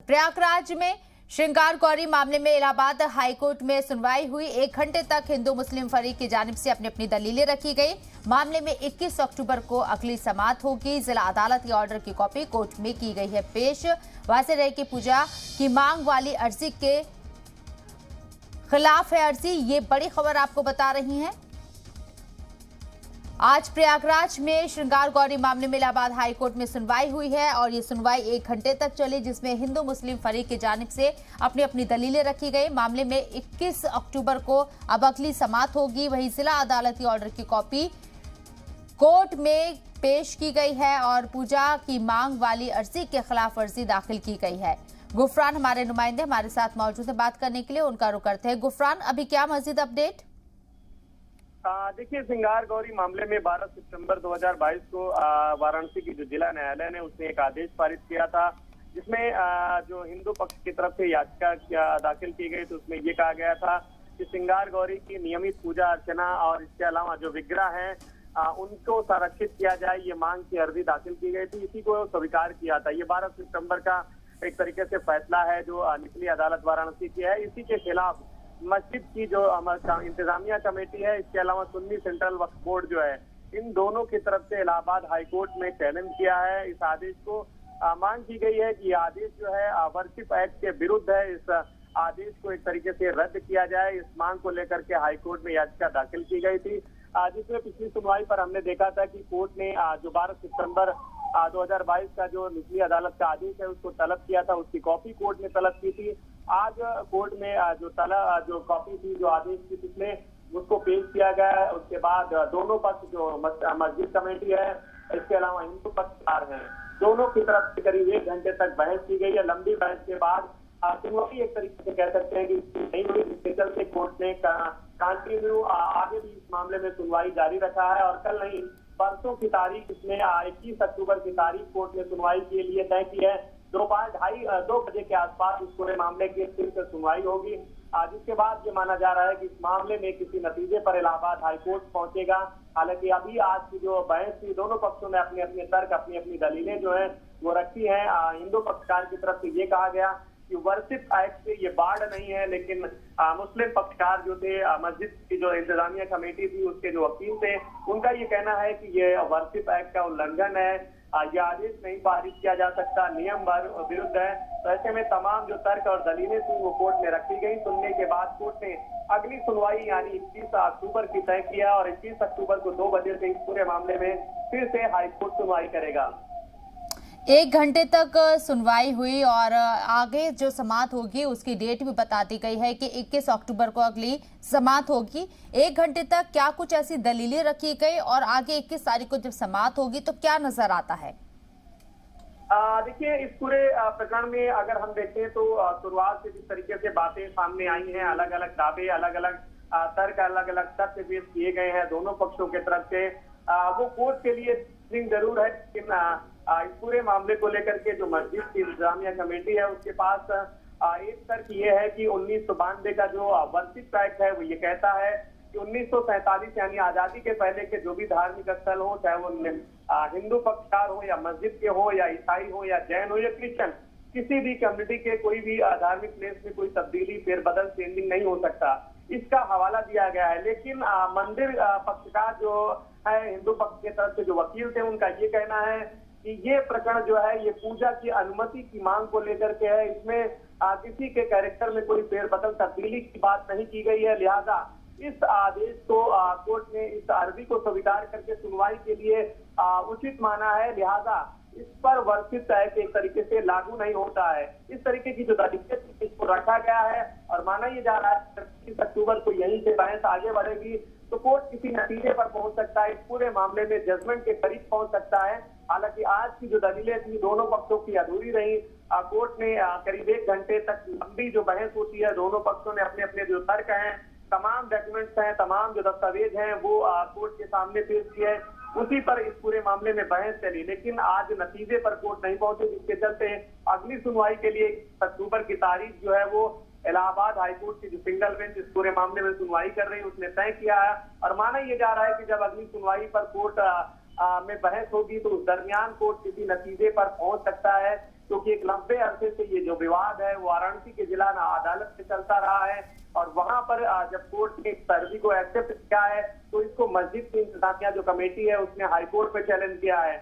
प्रयागराज में श्रृंगार गौरी मामले में इलाहाबाद हाईकोर्ट में सुनवाई हुई। 1 घंटे तक हिंदू मुस्लिम फरीक की जानिब से अपनी अपनी दलीलें रखी गई। मामले में 21 अक्टूबर को अगली समाअत होगी। जिला अदालत के ऑर्डर की कॉपी कोर्ट में की गई है पेश। वासे रहे की पूजा की मांग वाली अर्जी के खिलाफ है अर्जी। ये बड़ी खबर आपको बता रही हैं। आज प्रयागराज में श्रृंगार गौरी मामले में इलाहाबाद हाईकोर्ट में सुनवाई हुई है और ये सुनवाई 1 घंटे तक चली, जिसमें हिंदू मुस्लिम फरीक की जानिब से अपनी अपनी दलीलें रखी गई। मामले में 21 अक्टूबर को अब अगली समाअत होगी। वहीं जिला अदालती ऑर्डर की कॉपी कोर्ट में पेश की गई है और पूजा की मांग वाली अर्जी के खिलाफ अर्जी दाखिल की गई है। गुफरान हमारे नुमाइंदे हमारे साथ मौजूद है, बात करने के लिए उनका रुख करते हैं। गुफरान, अभी क्या मजीद अपडेट? देखिए, श्रृंगार गौरी मामले में 12 सितंबर 2022 को वाराणसी की जो जिला न्यायालय ने उसने एक आदेश पारित किया था, जिसमें जो हिंदू पक्ष की तरफ से याचिका दाखिल की गई, तो उसमें ये कहा गया था कि श्रृंगार गौरी की नियमित पूजा अर्चना और इसके अलावा जो विग्रह हैं उनको संरक्षित किया जाए, ये मांग की अर्जी दाखिल की गई थी। इसी को स्वीकार किया था। ये 12 सितंबर का एक तरीके से फैसला है जो निचली अदालत वाराणसी की है। इसी के खिलाफ मस्जिद की जो इंतजामिया कमेटी है, इसके अलावा सुन्नी सेंट्रल वक्फ बोर्ड जो है, इन दोनों की तरफ से इलाहाबाद हाईकोर्ट में चैलेंज किया है। इस आदेश को मांग की गई है कि आदेश जो है वर्शिप एक्ट के विरुद्ध है। इस आदेश को एक तरीके से रद्द किया जाए। इस मांग को लेकर के हाईकोर्ट में याचिका दाखिल की गई थी, जिसमें पिछली सुनवाई पर हमने देखा था कि कोर्ट ने जो 12 सितंबर 2022 का जो निचली अदालत का आदेश है उसको तलब किया था, उसकी कॉपी कोर्ट ने तलब की थी। आज कोर्ट में जो कॉपी थी, जो आदेश की, पिछले उसको पेश किया गया है। उसके बाद दोनों पक्ष, जो मस्जिद कमेटी है, इसके अलावा हिंदू पक्षकार हैं, दोनों की तरफ से करीब 1 घंटे तक बहस की गई है। लंबी बहस के बाद सुनवाई एक तरीके से कह सकते हैं कि नहीं हुई, जिसके चलते कोर्ट ने कंटिन्यू आगे भी इस मामले में सुनवाई जारी रखा है और कल नहीं परसों की तारीख, इसमें 21 अक्टूबर की तारीख कोर्ट ने सुनवाई के लिए तय की है। दोपहर 2:30 बजे के आसपास इस पूरे मामले की फिर से सुनवाई होगी, जिसके बाद ये माना जा रहा है कि इस मामले में किसी नतीजे पर इलाहाबाद हाईकोर्ट पहुंचेगा। हालांकि अभी आज की जो बहस थी, दोनों पक्षों ने अपने अपने तर्क, अपनी अपनी दलीलें जो है वो रखी है। हिंदू पक्षकार की तरफ से ये कहा गया कि वर्शिप एक्ट से ये बाढ़ नहीं है, लेकिन मुस्लिम पक्षकार जो थे, मस्जिद की जो इंतजामिया कमेटी थी, उसके जो वकील थे, उनका ये कहना है कि ये वर्शिप एक्ट का उल्लंघन है, यह आदेश नहीं पारित किया जा सकता, नियम विरुद्ध है। तो ऐसे में तमाम जो तर्क और दलीलें थी वो कोर्ट में रखी गई। सुनने के बाद कोर्ट ने अगली सुनवाई यानी 21 अक्टूबर की तय किया और 21 अक्टूबर को 2 बजे से इस पूरे मामले में फिर से हाईकोर्ट सुनवाई करेगा। 1 घंटे तक सुनवाई हुई और आगे जो समाअत होगी उसकी डेट भी बता दी गई है कि 21 अक्टूबर को अगली समाअत होगी। 1 घंटे तक क्या कुछ ऐसी दलीलें रखी गई और आगे 21 तारीख को जब समाअत होगी तो क्या नजर आता है? देखिए, इस पूरे प्रकरण में अगर हम देखें तो शुरुआत से जिस तरीके से बातें सामने आई हैं, अलग अलग दावे, अलग अलग तर्क, अलग अलग तथ्य पेश किए गए हैं दोनों पक्षों की तरफ से, वो कोर्ट के लिए जरूर है। लेकिन इस पूरे मामले को लेकर के जो मस्जिद की इंतजामिया कमेटी है उसके पास एक तर्क ये है कि 1992 का जो वर्शिप एक्ट है वो ये कहता है कि 1947 यानी आजादी के पहले के जो भी धार्मिक स्थल हो, चाहे वो हिंदू पक्षकार हो या मस्जिद के हो या ईसाई हो या जैन हो या क्रिश्चियन, किसी भी कम्युनिटी के कोई भी धार्मिक प्लेस में कोई तब्दीली, फेरबदल, चेंजिंग नहीं हो सकता, इसका हवाला दिया गया है। लेकिन मंदिर पक्षकार जो है, हिंदू पक्ष की तरफ से जो वकील थे, उनका ये कहना है कि ये प्रकरण जो है ये पूजा की अनुमति की मांग को लेकर के है। इसमें किसी के कैरेक्टर में कोई फेरबदल, तब्दीली की बात नहीं की गई है। लिहाजा इस आदेश को कोर्ट ने, इस अर्जी को स्वीकार करके सुनवाई के लिए उचित माना है। लिहाजा इस पर वर्शिप एक्ट एक तरीके से लागू नहीं होता है। इस तरीके की जो दलीलें इसको रखा गया है और माना ये जा रहा है 25 अक्टूबर को यहीं से बहस आगे बढ़ेगी तो कोर्ट किसी नतीजे पर पहुंच सकता है, इस पूरे मामले में जजमेंट के करीब पहुंच सकता है। हालांकि आज की जो दलीलें थी दोनों पक्षों की अधूरी रही। कोर्ट ने करीब 1 घंटे तक लंबी जो बहस होती है, दोनों पक्षों ने अपने अपने जो तर्क हैं, तमाम डॉक्यूमेंट्स हैं, तमाम जो दस्तावेज हैं वो कोर्ट के सामने पेश किए, उसी पर इस पूरे मामले में बहस चली। लेकिन आज नतीजे पर कोर्ट नहीं पहुंचे, जिसके चलते अगली सुनवाई के लिए 21 अक्टूबर की तारीख जो है वो इलाहाबाद हाईकोर्ट की जो सिंगल बेंच इस पूरे मामले में सुनवाई कर रही है उसने तय किया है। और माना यह जा रहा है कि जब अगली सुनवाई पर कोर्ट में बहस होगी तो उस दरमियान कोर्ट किसी नतीजे पर पहुंच सकता है। क्योंकि एक लंबे अरसे से ये जो विवाद है वो वाराणसी के जिला अदालत में चलता रहा है। और वहां पर जब कोर्ट ने इस अर्जी को एक्सेप्ट किया है तो इसको मस्जिद की इंतजामिया जो कमेटी है उसने हाईकोर्ट पे चैलेंज किया है।